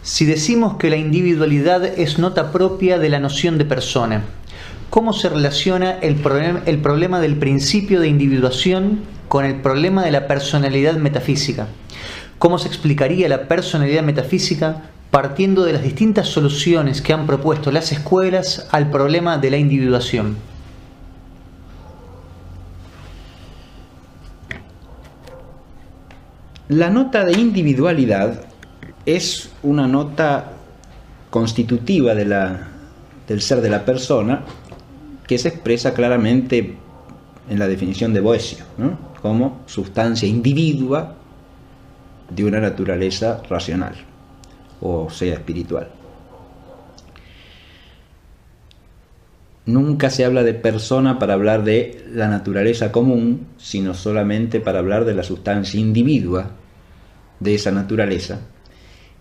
Si decimos que la individualidad es nota propia de la noción de persona, ¿cómo se relaciona el problema del principio de individuación con el problema de la personalidad metafísica? ¿Cómo se explicaría la personalidad metafísica partiendo de las distintas soluciones que han propuesto las escuelas al problema de la individuación? La nota de individualidad es una nota constitutiva del ser de la persona que se expresa claramente en la definición de Boecio, ¿no? Como sustancia individua de una naturaleza racional, o sea, espiritual. Nunca se habla de persona para hablar de la naturaleza común, sino solamente para hablar de la sustancia individua de esa naturaleza,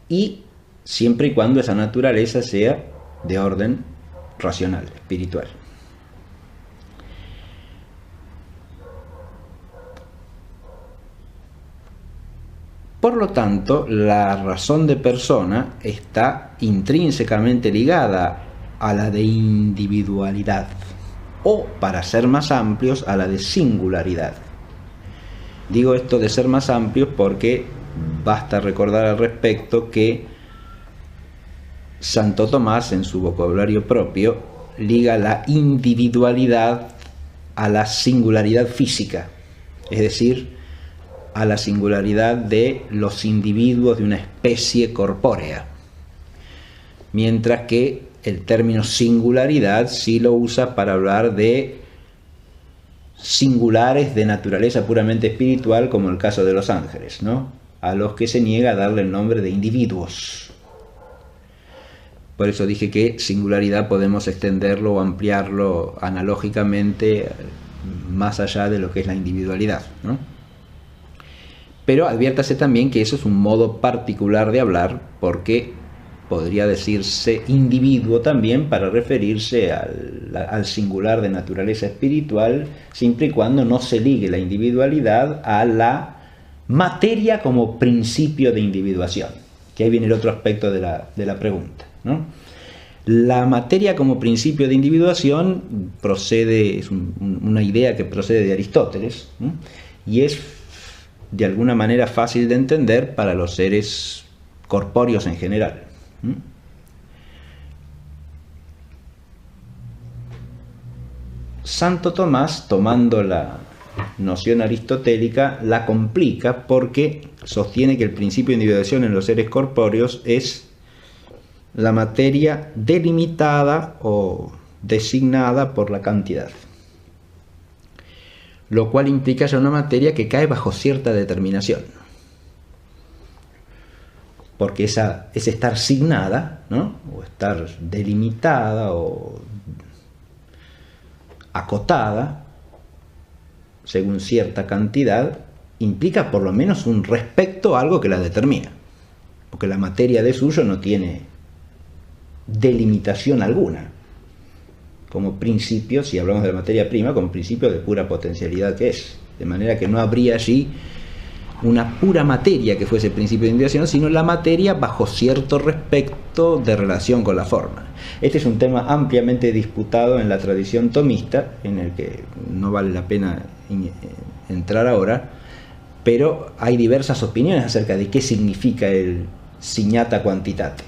y siempre y cuando esa naturaleza sea de orden racional, espiritual. Por lo tanto, la razón de persona está intrínsecamente ligada a la de individualidad, o, para ser más amplios, a la de singularidad. Digo esto de ser más amplios porque basta recordar al respecto que Santo Tomás, en su vocabulario propio, liga la individualidad a la singularidad física, es decir, a la singularidad de los individuos de una especie corpórea, mientras que el término singularidad sí lo usa para hablar de singulares de naturaleza puramente espiritual, como el caso de los ángeles, ¿no?, a los que se niega a darle el nombre de individuos. Por eso dije que singularidad podemos extenderlo o ampliarlo analógicamente más allá de lo que es la individualidad, ¿no? Pero adviértase también que eso es un modo particular de hablar, porque podría decirse individuo también para referirse al singular de naturaleza espiritual, siempre y cuando no se ligue la individualidad a la materia como principio de individuación, que ahí viene el otro aspecto de la pregunta, ¿no? La materia como principio de individuación es una idea que procede de Aristóteles, ¿no?, y es de alguna manera fácil de entender para los seres corpóreos en general. Santo Tomás, tomando la noción aristotélica, la complica porque sostiene que el principio de individuación en los seres corpóreos es la materia delimitada o designada por la cantidad, lo cual implica ya una materia que cae bajo cierta determinación, porque es estar signada, ¿no?, o estar delimitada o acotada según cierta cantidad, implica por lo menos un respecto a algo que la determina, porque la materia de suyo no tiene delimitación alguna como principio, si hablamos de la materia prima, como principio de pura potencialidad que es, de manera que no habría allí una pura materia que fuese principio de individuación, sino la materia bajo cierto respecto de relación con la forma. Este es un tema ampliamente disputado en la tradición tomista, en el que no vale la pena entrar ahora, pero hay diversas opiniones acerca de qué significa el signata quantitate.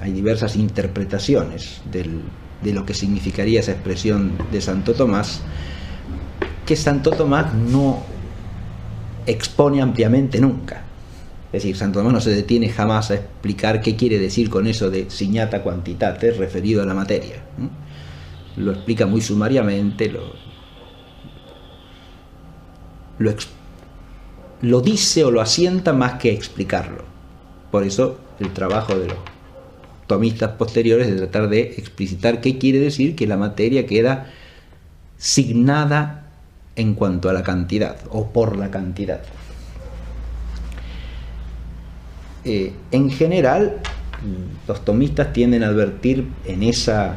Hay diversas interpretaciones de lo que significaría esa expresión de Santo Tomás, que Santo Tomás no expone ampliamente nunca. Es decir, Santo Tomás no se detiene jamás a explicar qué quiere decir con eso de signata quantitate referido a la materia. Lo explica muy sumariamente, lo dice o lo asienta más que explicarlo. Por eso el trabajo de los tomistas posteriores de tratar de explicitar qué quiere decir que la materia queda signada en cuanto a la cantidad o por la cantidad. En general, los tomistas tienden a advertir en esa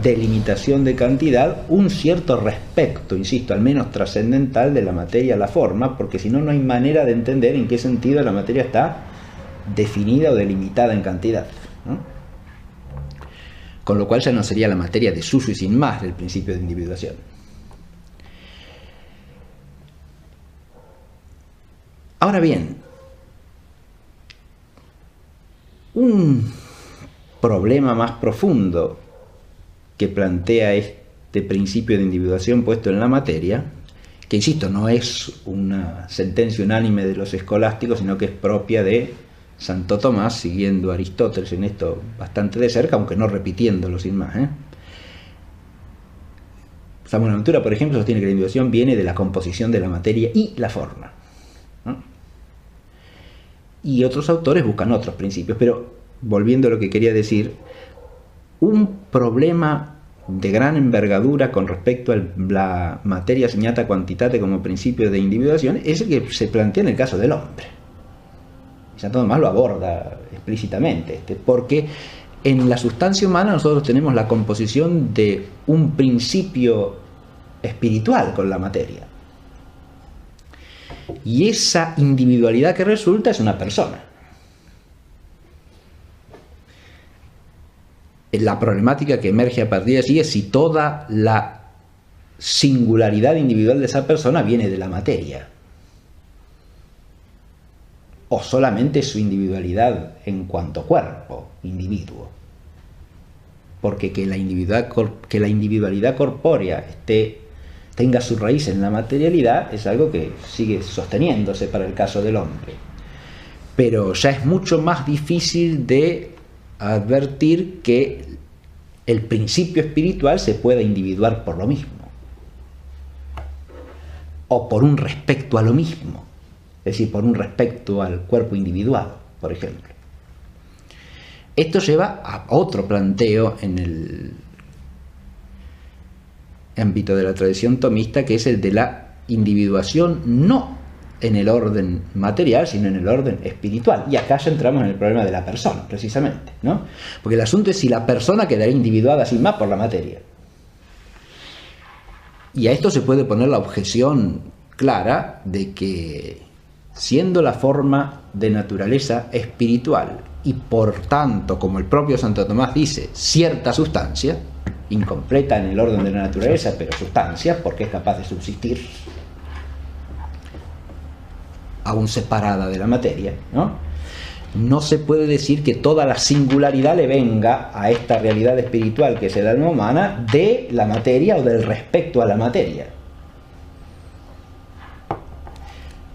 delimitación de cantidad, un cierto respecto, insisto, al menos trascendental de la materia a la forma, porque si no, no hay manera de entender en qué sentido la materia está definida o delimitada en cantidad, ¿no? Con lo cual ya no sería la materia de suyo y sin más del principio de individuación. Ahora bien, un problema más profundo que plantea este principio de individuación puesto en la materia, que insisto, no es una sentencia unánime de los escolásticos, sino que es propia de Santo Tomás, siguiendo a Aristóteles en esto bastante de cerca, aunque no repitiéndolo sin más, San Buenaventura, por ejemplo, sostiene que la individuación viene de la composición de la materia y la forma, ¿no? Y otros autores buscan otros principios, pero volviendo a lo que quería decir, un problema de gran envergadura con respecto a la materia segnata quantitate como principio de individuación es el que se plantea en el caso del hombre. Santo Tomás lo aborda explícitamente, porque en la sustancia humana nosotros tenemos la composición de un principio espiritual con la materia. Y esa individualidad que resulta es una persona. La problemática que emerge a partir de allí es si toda la singularidad individual de esa persona viene de la materia, o solamente su individualidad en cuanto cuerpo, individuo. Porque que la individualidad corpórea tenga su raíz en la materialidad es algo que sigue sosteniéndose para el caso del hombre. Pero ya es mucho más difícil de advertir que el principio espiritual se pueda individuar por lo mismo, o por un respecto a lo mismo, es decir, por un respecto al cuerpo individuado, por ejemplo. Esto lleva a otro planteo en el ámbito de la tradición tomista, que es el de la individuación no en el orden material, sino en el orden espiritual. Y acá ya entramos en el problema de la persona, precisamente, ¿no? Porque el asunto es si la persona quedará individuada sin más por la materia. Y a esto se puede poner la objeción clara de que, siendo la forma de naturaleza espiritual y por tanto, como el propio Santo Tomás dice, cierta sustancia, incompleta en el orden de la naturaleza, pero sustancia, porque es capaz de subsistir, aún separada de la materia, no se puede decir que toda la singularidad le venga a esta realidad espiritual que es el alma humana de la materia o del respecto a la materia.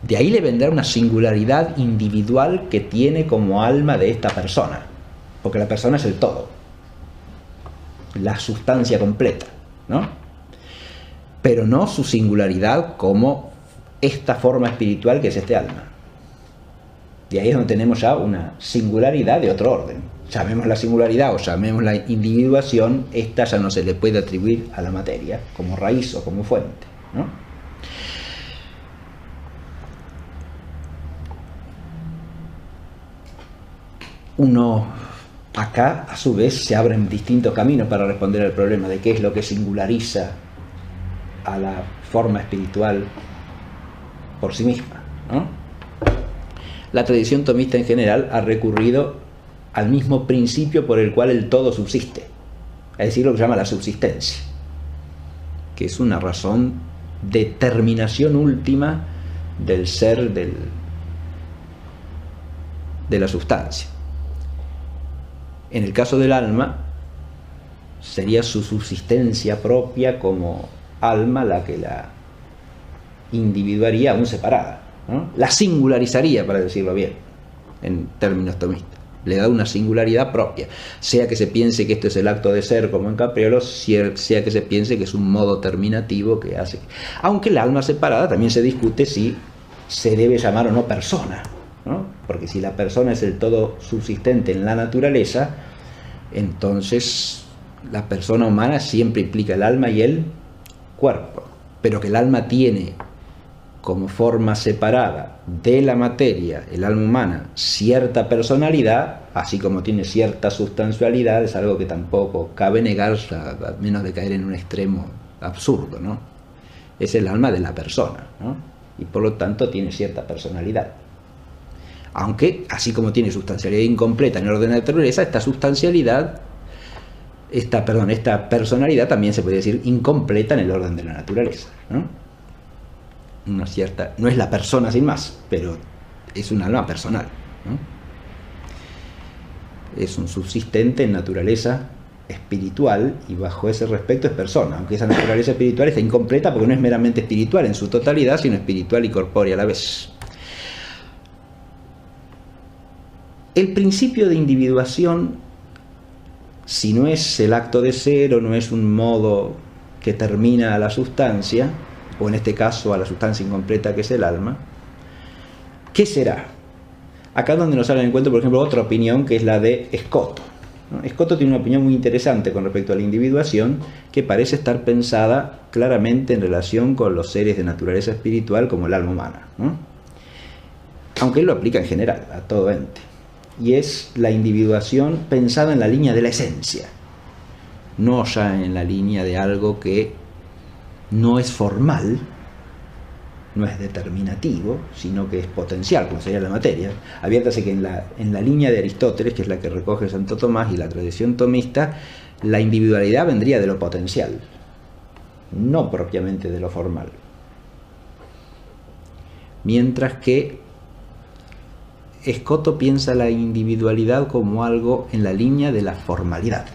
De ahí le vendrá una singularidad individual que tiene como alma de esta persona, porque la persona es el todo, la sustancia completa, pero no su singularidad como esta forma espiritual que es este alma. De ahí es donde tenemos ya una singularidad de otro orden. Llamemos la singularidad o llamemos la individuación, esta ya no se le puede atribuir a la materia como raíz o como fuente, Uno acá, a su vez, se abren distintos caminos para responder al problema de qué es lo que singulariza a la forma espiritual por sí misma, La tradición tomista en general ha recurrido al mismo principio por el cual el todo subsiste, es decir, lo que se llama la subsistencia, que es una razón de terminación última del ser de la sustancia. En el caso del alma, sería su subsistencia propia como alma la que la individuaría aún separada, la singularizaría, para decirlo bien, en términos tomistas. Le da una singularidad propia, sea que se piense que esto es el acto de ser como en Capriolo, sea que se piense que es un modo terminativo que hace. Aunque el alma separada también se discute si se debe llamar o no persona, porque si la persona es el todo subsistente en la naturaleza, entonces la persona humana siempre implica el alma y el cuerpo, pero que el alma tiene como forma separada de la materia, el alma humana, cierta personalidad, así como tiene cierta sustancialidad, es algo que tampoco cabe negar, a menos de caer en un extremo absurdo, ¿no? Es el alma de la persona, ¿no? Y por lo tanto tiene cierta personalidad. Aunque, así como tiene sustancialidad incompleta en el orden de la naturaleza, esta personalidad también se puede decir incompleta en el orden de la naturaleza, ¿no? No es la persona sin más, pero es un alma personal, ¿no? Es un subsistente en naturaleza espiritual y bajo ese respecto es persona, aunque esa naturaleza espiritual está incompleta porque no es meramente espiritual en su totalidad, sino espiritual y corpórea a la vez. El principio de individuación, si no es el acto de ser o no es un modo que termina a la sustancia, o en este caso a la sustancia incompleta que es el alma, ¿qué será? Acá es donde nos sale en encuentro, por ejemplo, otra opinión que es la de Escoto, ¿no? Escoto tiene una opinión muy interesante con respecto a la individuación que parece estar pensada claramente en relación con los seres de naturaleza espiritual como el alma humana, ¿no? Aunque él lo aplica en general a todo ente. Y es la individuación pensada en la línea de la esencia, no ya en la línea de algo que no es formal, no es determinativo, sino que es potencial, como sería la materia. Adviértase que en la línea de Aristóteles, que es la que recoge Santo Tomás y la tradición tomista, la individualidad vendría de lo potencial, no propiamente de lo formal. Mientras que Escoto piensa la individualidad como algo en la línea de la formalidad,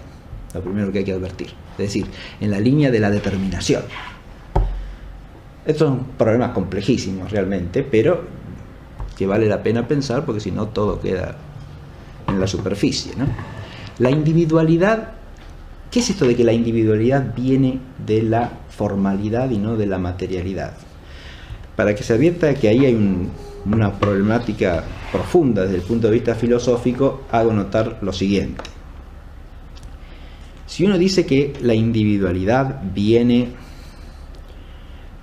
lo primero que hay que advertir, es decir, en la línea de la determinación. Estos son problemas complejísimos realmente, pero que vale la pena pensar porque si no todo queda en la superficie, ¿no? La individualidad, ¿qué es esto de que la individualidad viene de la formalidad y no de la materialidad? Para que se advierta que ahí hay una problemática profunda desde el punto de vista filosófico, hago notar lo siguiente. Si uno dice que la individualidad viene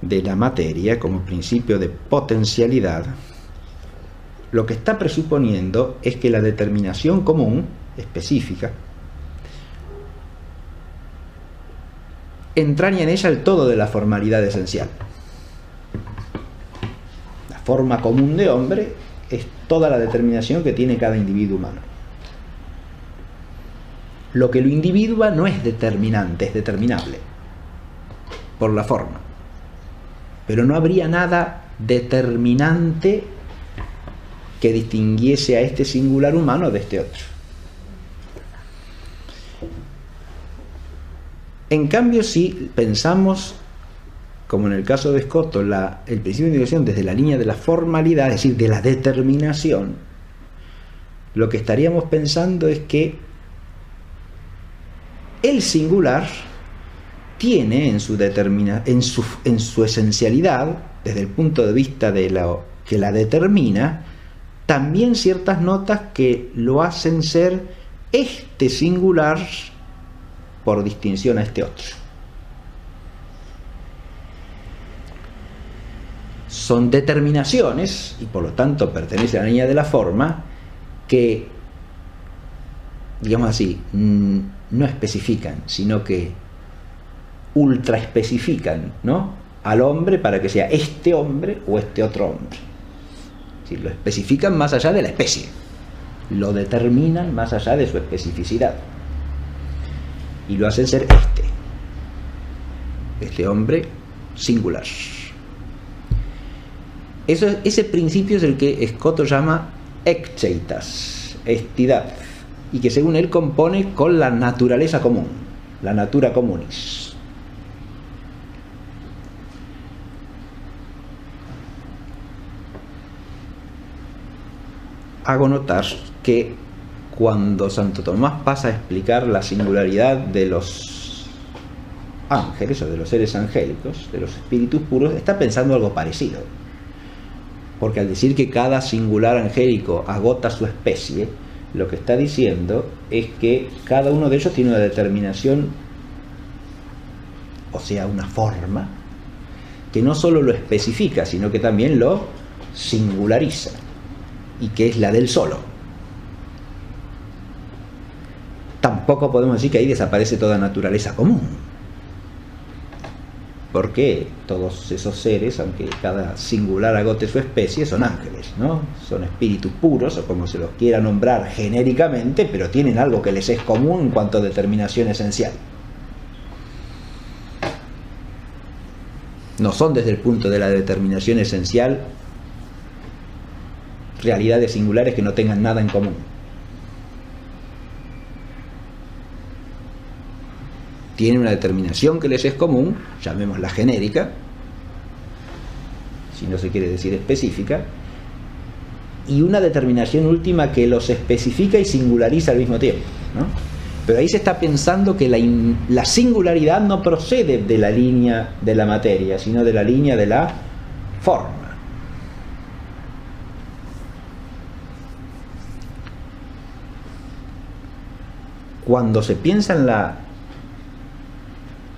de la materia como principio de potencialidad, lo que está presuponiendo es que la determinación común, específica, entraña en ella el todo de la formalidad esencial. La forma común de hombre es toda la determinación que tiene cada individuo humano. Lo que lo individua no es determinante, es determinable por la forma. Pero no habría nada determinante que distinguiese a este singular humano de este otro. En cambio, si pensamos, como en el caso de Escoto, el principio de individuación desde la línea de la formalidad, es decir, de la determinación, lo que estaríamos pensando es que el singular tiene en su esencialidad, desde el punto de vista de lo que la determina, también ciertas notas que lo hacen ser este singular por distinción a este otro. Son determinaciones, y por lo tanto pertenecen a la línea de la forma, que, digamos así, no especifican, sino que ultra especifican, ¿no?, al hombre para que sea este hombre o este otro hombre. Sí, lo especifican más allá de la especie, lo determinan más allá de su especificidad y lo hacen ser este hombre singular. Ese principio es el que Escoto llama ekcheitas, estidad, y que según él compone con la naturaleza común, la natura communis. Hago notar que cuando Santo Tomás pasa a explicar la singularidad de los ángeles o de los seres angélicos, de los espíritus puros, está pensando algo parecido. Porque al decir que cada singular angélico agota su especie, lo que está diciendo es que cada uno de ellos tiene una determinación, o sea, una forma que no solo lo especifica, sino que también lo singulariza, y que es la del solo. Tampoco podemos decir que ahí desaparece toda naturaleza común, porque todos esos seres, aunque cada singular agote su especie, son ángeles, ¿no? Son espíritus puros, o como se los quiera nombrar genéricamente, pero tienen algo que les es común en cuanto a determinación esencial. No son, desde el punto de la determinación esencial, realidades singulares que no tengan nada en común. Tienen una determinación que les es común, llamémosla genérica, si no se quiere decir específica, y una determinación última que los especifica y singulariza al mismo tiempo, ¿no? Pero ahí se está pensando que la singularidad no procede de la línea de la materia, sino de la línea de la forma. Cuando se piensa en la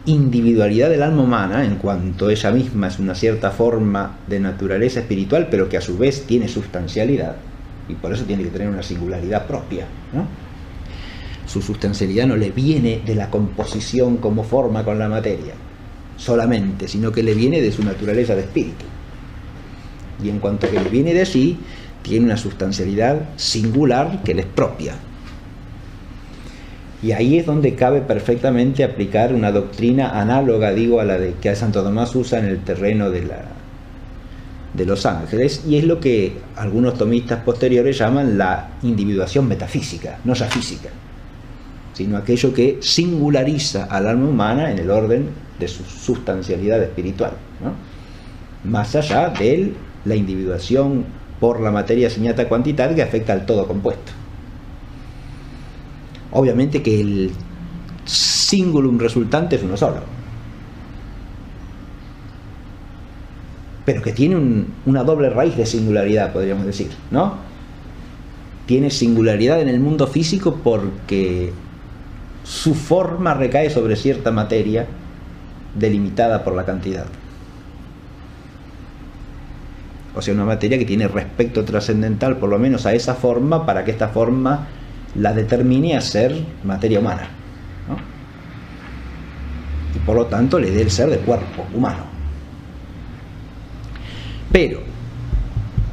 individualidad del alma humana, en cuanto ella misma es una cierta forma de naturaleza espiritual, pero que a su vez tiene sustancialidad, y por eso tiene que tener una singularidad propia, ¿no? Su sustancialidad no le viene de la composición como forma con la materia solamente, sino que le viene de su naturaleza de espíritu. Y en cuanto que le viene de sí, tiene una sustancialidad singular que le es propia. Y ahí es donde cabe perfectamente aplicar una doctrina análoga, digo, a la de que Santo Tomás usa en el terreno de los ángeles, y es lo que algunos tomistas posteriores llaman la individuación metafísica, no ya física, sino aquello que singulariza al alma humana en el orden de su sustancialidad espiritual, ¿no? Más allá de la individuación por la materia señata quantitat que afecta al todo compuesto. Obviamente que el singulum resultante es uno solo, pero que tiene una doble raíz de singularidad, podríamos decir, ¿no? Tiene singularidad en el mundo físico porque su forma recae sobre cierta materia delimitada por la cantidad. O sea, una materia que tiene respecto trascendental, por lo menos a esa forma, para que esta forma la determine a ser materia humana, ¿no? Y por lo tanto le dé el ser de cuerpo humano. Pero,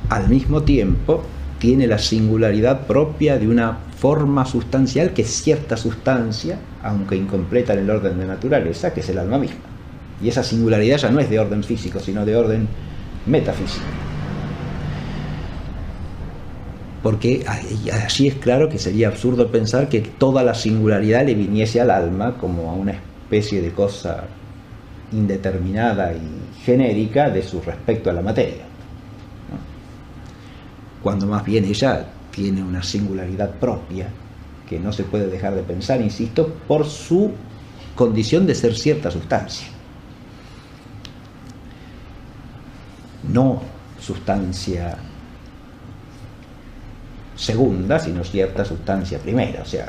al mismo tiempo, tiene la singularidad propia de una forma sustancial que es cierta sustancia, aunque incompleta en el orden de naturaleza, que es el alma misma. Y esa singularidad ya no es de orden físico, sino de orden metafísico. Porque allí es claro que sería absurdo pensar que toda la singularidad le viniese al alma como a una especie de cosa indeterminada y genérica de su respecto a la materia, ¿no? Cuando más bien ella tiene una singularidad propia que no se puede dejar de pensar, insisto, por su condición de ser cierta sustancia. No sustancia segunda, sino cierta sustancia primera, o sea,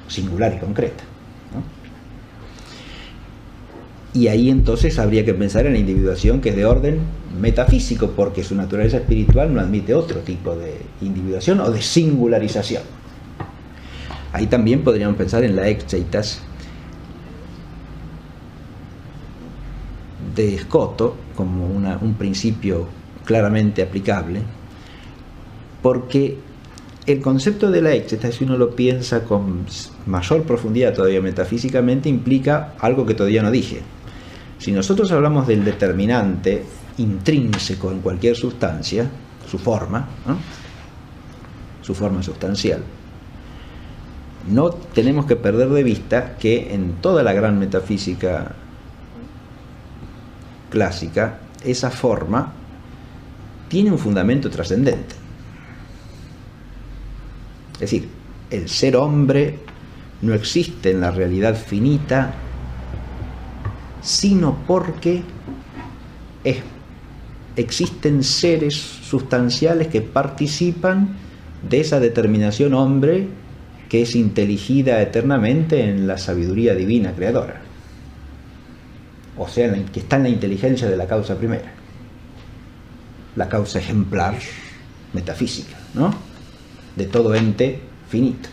singular y concreta, ¿no? Y ahí entonces habría que pensar en la individuación que es de orden metafísico, porque su naturaleza espiritual no admite otro tipo de individuación o de singularización. Ahí también podríamos pensar en la exceitas de Escoto como un principio claramente aplicable, porque el concepto de la exceitas, si uno lo piensa con mayor profundidad todavía metafísicamente, implica algo que todavía no dije. Si nosotros hablamos del determinante intrínseco en cualquier sustancia, su forma, ¿no? Su forma sustancial, no tenemos que perder de vista que en toda la gran metafísica clásica, esa forma tiene un fundamento trascendente. Es decir, el ser hombre no existe en la realidad finita, sino porque existen seres sustanciales que participan de esa determinación hombre que es inteligida eternamente en la sabiduría divina creadora. o sea, que está en la inteligencia de la causa primera, la causa ejemplar metafísica, ¿no?, de todo ente finito,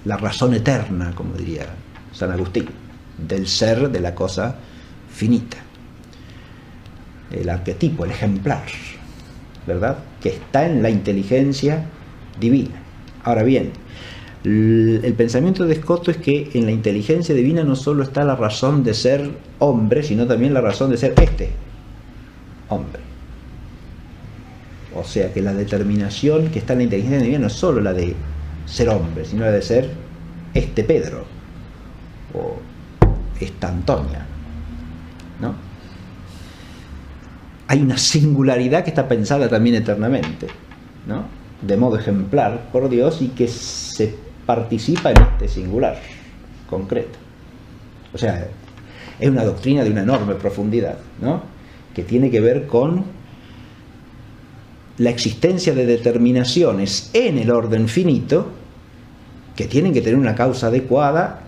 la razón eterna, como diría San Agustín, del ser de la cosa finita, el arquetipo, el ejemplar, ¿verdad?, que está en la inteligencia divina. Ahora bien, el pensamiento de Escoto es que en la inteligencia divina no solo está la razón de ser hombre, sino también la razón de ser este hombre. O sea que la determinación que está en la inteligencia divina no es solo la de ser hombre, sino la de ser este Pedro o esta Antonia, ¿no? Hay una singularidad que está pensada también eternamente, ¿no?, de modo ejemplar por Dios, y que se participa en este singular concreto. O sea, es una doctrina de una enorme profundidad, ¿no?, que tiene que ver con la existencia de determinaciones en el orden finito que tienen que tener una causa adecuada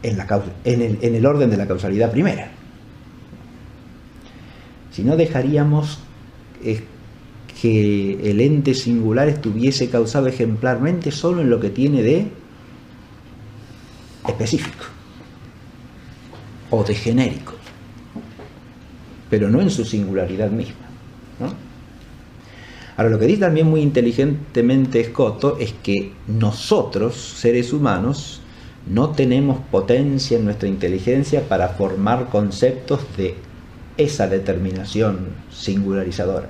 en el orden de la causalidad primera. Si no, dejaríamos que el ente singular estuviese causado ejemplarmente solo en lo que tiene de específico o de genérico, pero no en su singularidad misma, ¿no? Ahora, lo que dice también muy inteligentemente Escoto es que nosotros, seres humanos, no tenemos potencia en nuestra inteligencia para formar conceptos de esa determinación singularizadora.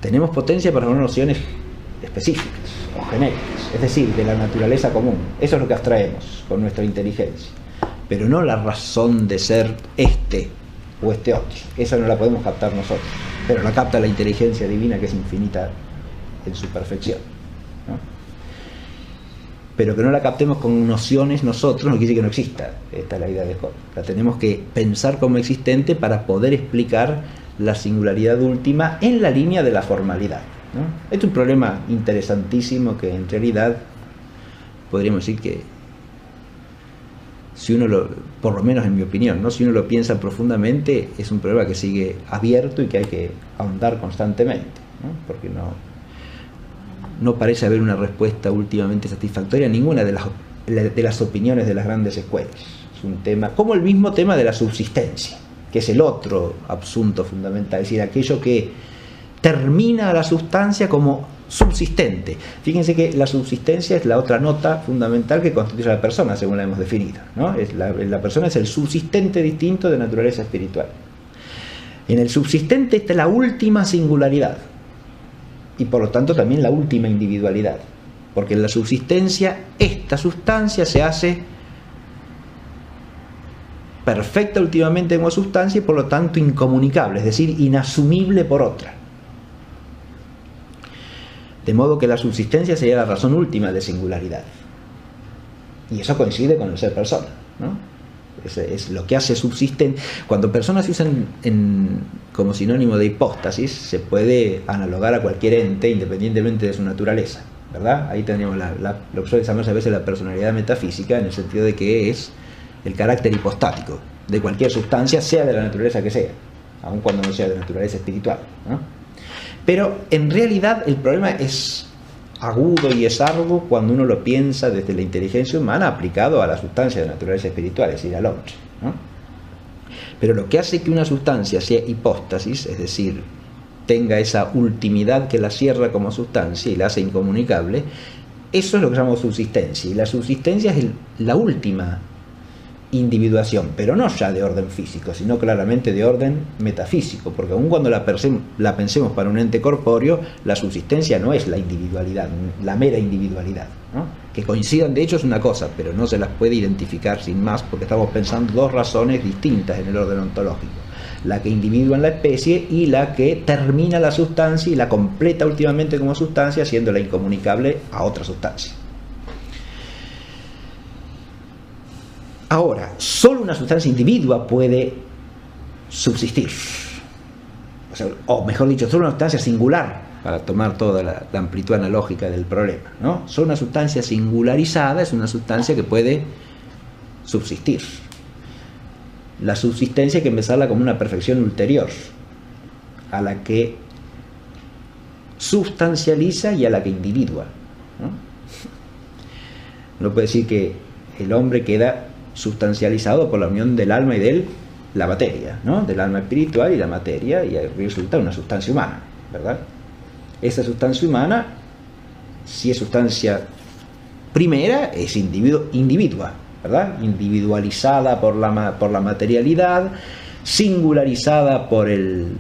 Tenemos potencia para formar nociones específicas o genéricas, es decir, de la naturaleza común. Eso es lo que abstraemos con nuestra inteligencia, pero no la razón de ser este o este otro. Esa no la podemos captar nosotros, pero la capta la inteligencia divina, que es infinita en su perfección, ¿no? Pero que no la captemos con nociones nosotros no quiere decir que no exista. Esta es la idea de Scott. La tenemos que pensar como existente para poder explicar la singularidad última en la línea de la formalidad, ¿no? Este es un problema interesantísimo que en realidad podríamos decir que, si uno por lo menos en mi opinión, ¿no?, si uno lo piensa profundamente, es un problema que sigue abierto y que hay que ahondar constantemente, ¿no?, porque no parece haber una respuesta últimamente satisfactoria a ninguna de las opiniones de las grandes escuelas. Es un tema, como el mismo tema de la subsistencia, que es el otro asunto fundamental, es decir, aquello que termina a la sustancia como subsistente. Fíjense que la subsistencia es la otra nota fundamental que constituye a la persona, según la hemos definido, ¿no? La persona es el subsistente distinto de naturaleza espiritual. En el subsistente está la última singularidad y por lo tanto también la última individualidad, porque en la subsistencia esta sustancia se hace perfecta últimamente como sustancia y por lo tanto incomunicable, es decir, inasumible por otra. De modo que la subsistencia sería la razón última de singularidad. Y eso coincide con el ser persona, ¿no? Es lo que hace subsistente. Cuando personas se usan como sinónimo de hipóstasis, se puede analogar a cualquier ente independientemente de su naturaleza, ¿verdad? Ahí tenemos lo que suele llamarse a veces la personalidad metafísica, en el sentido de que es el carácter hipostático de cualquier sustancia, sea de la naturaleza que sea, aun cuando no sea de naturaleza espiritual, ¿no? Pero en realidad el problema es agudo y es arduo cuando uno lo piensa desde la inteligencia humana aplicado a la sustancia de naturaleza espiritual, es decir, al hombre, ¿no? Pero lo que hace que una sustancia sea hipóstasis, es decir, tenga esa ultimidad que la cierra como sustancia y la hace incomunicable, eso es lo que llamamos subsistencia. Y la subsistencia es la última individuación, pero no ya de orden físico, sino claramente de orden metafísico, porque aun cuando la pensemos para un ente corpóreo, la subsistencia no es la individualidad, la mera individualidad, ¿no? Que coincidan de hecho es una cosa, pero no se las puede identificar sin más, porque estamos pensando dos razones distintas en el orden ontológico: la que individúa en la especie y la que termina la sustancia y la completa últimamente como sustancia, haciéndola incomunicable a otra sustancia. Ahora, solo una sustancia individua puede subsistir, o mejor dicho, solo una sustancia singular, para tomar toda la amplitud analógica del problema, ¿no? Solo una sustancia singularizada es una sustancia que puede subsistir. La subsistencia hay que empezarla como una perfección ulterior, a la que sustancializa y a la que individua, ¿no? Uno puede decir que el hombre queda sustancializado por la unión del alma y de la materia, ¿no? Del alma espiritual y la materia, y resulta una sustancia humana, ¿verdad? Esa sustancia humana, si es sustancia primera, es individua, ¿verdad? Individualizada por la materialidad, singularizada por el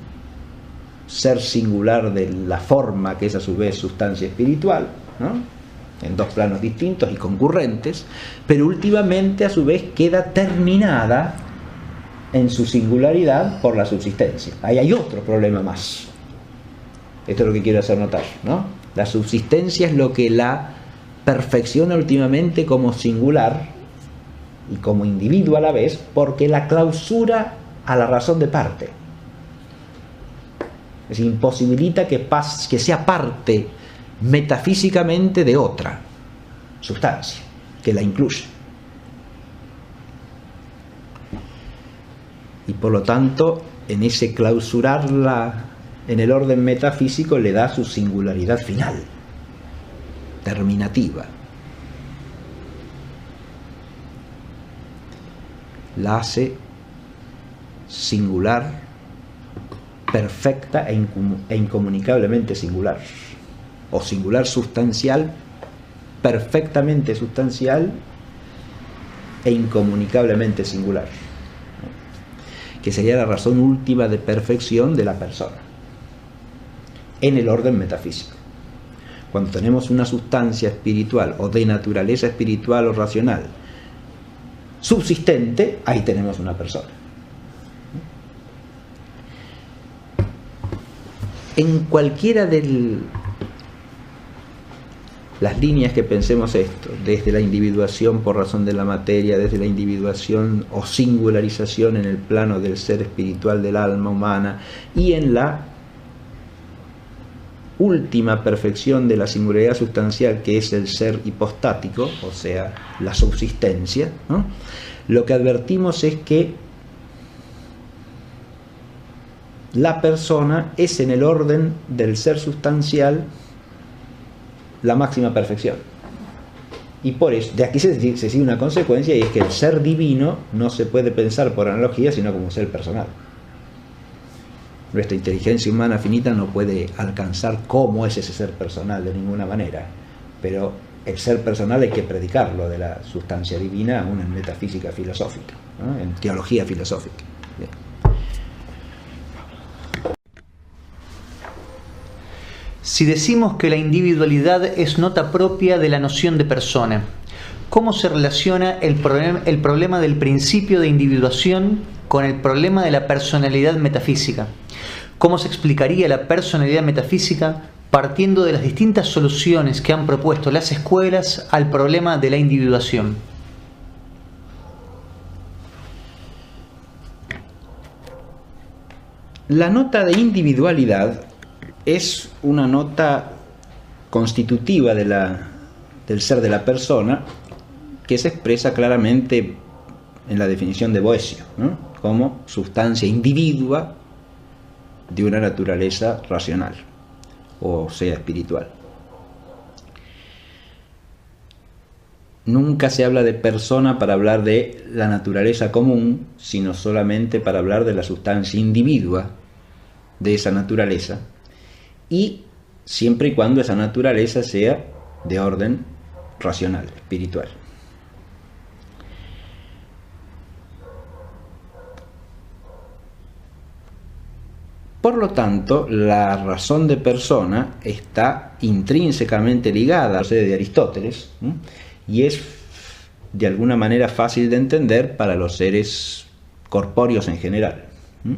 ser singular de la forma, que es a su vez sustancia espiritual, ¿no? En dos planos distintos y concurrentes, pero últimamente a su vez queda terminada en su singularidad por la subsistencia. Ahí hay otro problema más. Esto es lo que quiero hacer notar, ¿no? La subsistencia es lo que la perfecciona últimamente como singular y como individuo a la vez, porque la clausura a la razón de parte. Es decir, imposibilita que sea parte metafísicamente de otra sustancia que la incluye. Y por lo tanto, en ese clausurarla en el orden metafísico le da su singularidad final, terminativa. La hace singular, perfecta e incomunicablemente singular, o singular sustancial, perfectamente sustancial e incomunicablemente singular, que sería la razón última de perfección de la persona en el orden metafísico. Cuando tenemos una sustancia espiritual o de naturaleza espiritual o racional subsistente, ahí tenemos una persona. En cualquiera de las líneas que pensemos esto, desde la individuación por razón de la materia, desde la individuación o singularización en el plano del ser espiritual del alma humana, y en la última perfección de la singularidad sustancial, que es el ser hipostático, o sea, la subsistencia, ¿no? Lo que advertimos es que la persona es, en el orden del ser sustancial, la máxima perfección. Y por eso, de aquí se sigue una consecuencia, y es que el ser divino no se puede pensar por analogía, sino como un ser personal. Nuestra inteligencia humana finita no puede alcanzar cómo es ese ser personal de ninguna manera, pero el ser personal hay que predicarlo de la sustancia divina aún en metafísica filosófica, ¿no? En teología filosófica. Bien. Si decimos que la individualidad es nota propia de la noción de persona, ¿cómo se relaciona el problema del principio de individuación con el problema de la personalidad metafísica? ¿Cómo se explicaría la personalidad metafísica partiendo de las distintas soluciones que han propuesto las escuelas al problema de la individuación? La nota de individualidad es una nota constitutiva del ser de la persona, que se expresa claramente en la definición de Boecio, ¿no? Como sustancia individua de una naturaleza racional, o sea, espiritual. Nunca se habla de persona para hablar de la naturaleza común, sino solamente para hablar de la sustancia individua de esa naturaleza, y siempre y cuando esa naturaleza sea de orden racional, espiritual. Por lo tanto, la razón de persona está intrínsecamente ligada a la sede de Aristóteles, ¿sí? Y es de alguna manera fácil de entender para los seres corpóreos en general, ¿sí?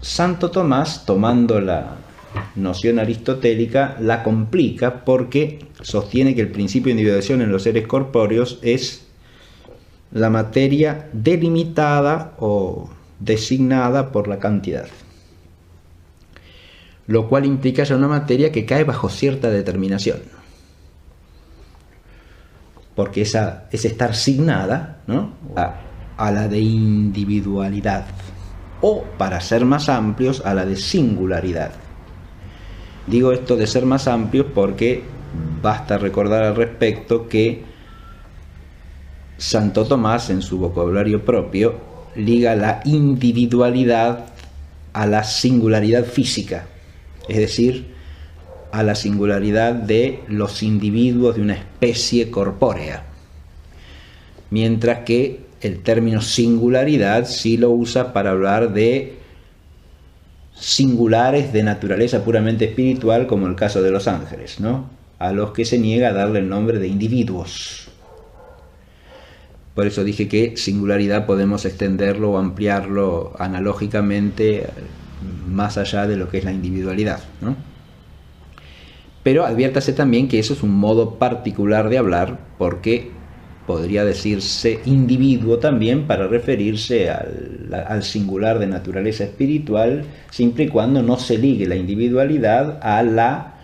Santo Tomás, tomando la noción aristotélica, la complica porque sostiene que el principio de individuación en los seres corpóreos es la materia delimitada o designada por la cantidad, lo cual implica ya una materia que cae bajo cierta determinación. porque esa es estar signada, ¿no?, a la de individualidad, o, para ser más amplios, a la de singularidad. Digo esto de ser más amplios porque basta recordar al respecto que Santo Tomás, en su vocabulario propio, liga la individualidad a la singularidad física, es decir, a la singularidad de los individuos de una especie corpórea, mientras que el término singularidad sí lo usa para hablar de singulares de naturaleza puramente espiritual, como el caso de los ángeles, ¿no?, a los que se niega a darle el nombre de individuos. Por eso dije que singularidad podemos extenderlo o ampliarlo analógicamente más allá de lo que es la individualidad, ¿no? Pero adviértase también que eso es un modo particular de hablar, porque podría decirse individuo también para referirse al singular de naturaleza espiritual, siempre y cuando no se ligue la individualidad a la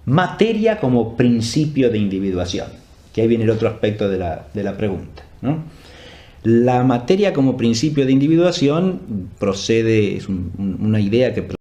materia como principio de individuación, que ahí viene el otro aspecto de la pregunta, ¿no? La materia como principio de individuación procede, es una idea que